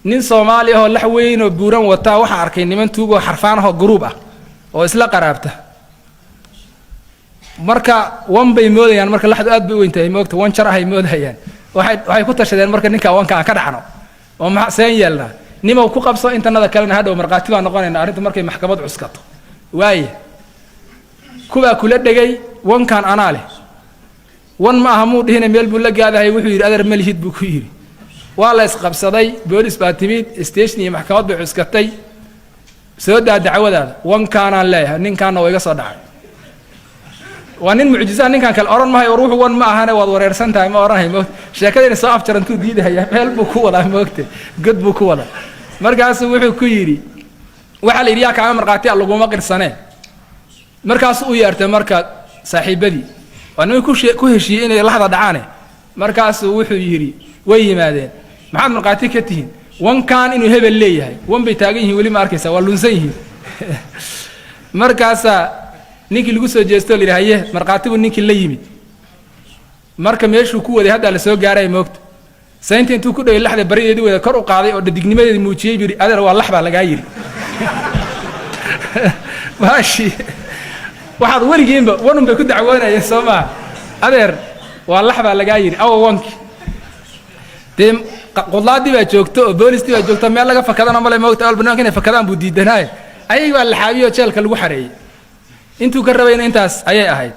nin Soomaali ah oo lax weyn oo buuran wata waxa arkay niman tuugo xarfaan ah oo group ah oo isla qaraabta marka bay moodayaan marka laxdu aad bay weyntahay moogta wan jar ahay moodayaan waxay ku tashadeen marka ninka wanka ka dhacno oo ma seen yeelna nimo ku qabso intanada kalena hadhow marqaati baa noqonayna arinta markay maxkamad cuskato waaye kuba kula dhagay wankan ana leh wan ma aha muu dhihina meel buu la gaadahay wuxuu yiri adar malihid buu ku yiri waa la isqabsaday boolis baa timid station iyo maxkamad bay cuskatay soo dacwadaada wankan aan leeyahay ninkan oo iga soo dhacay وانين معجزة نين كان كالأوران ما هي وروح وان ما هنا وضريرسان تاي ما أوران هي موت شكله نصاف ترنتو دي ده هي مهل بكولا موته قد بكولا مركز وحي كيري وحال إرياك عام مرقاتي على لقوم أقر سنة مركز ويارت مركز صاحب بدي وانو كل شيء إنه لحظة دعانة مركز وحي يري وي مادين محمد مرقاتي كتين وان كان إنه هبل ليه هاي وان بيتاجيه ولي ماركسه واللونسيه مركز ninkii lagu soo jeesto leeyahay marqaatigu ninkii la yimid marka meeshuu ku waday hadda la soo gaaray moogta saynta intuu ku dhigay laxda bariyeedii wada kor u qaaday oo dignimadeedii muujiyay biri adeer waa laxba laga yiri maashi waxaad warigiinba wanun bay ku dacwoonayeen Soomaa adeer waa laxba laga yiri aw wanki deem qodlaadii baa joogto oo booliskii baa joogto meel laga fakadana ma leh moogta al banaanka inay fakadaan buu diidanaay ayay waa la xaabiyo jeelka lagu xareeyay intuu ka rabayna intaas ayay ahayd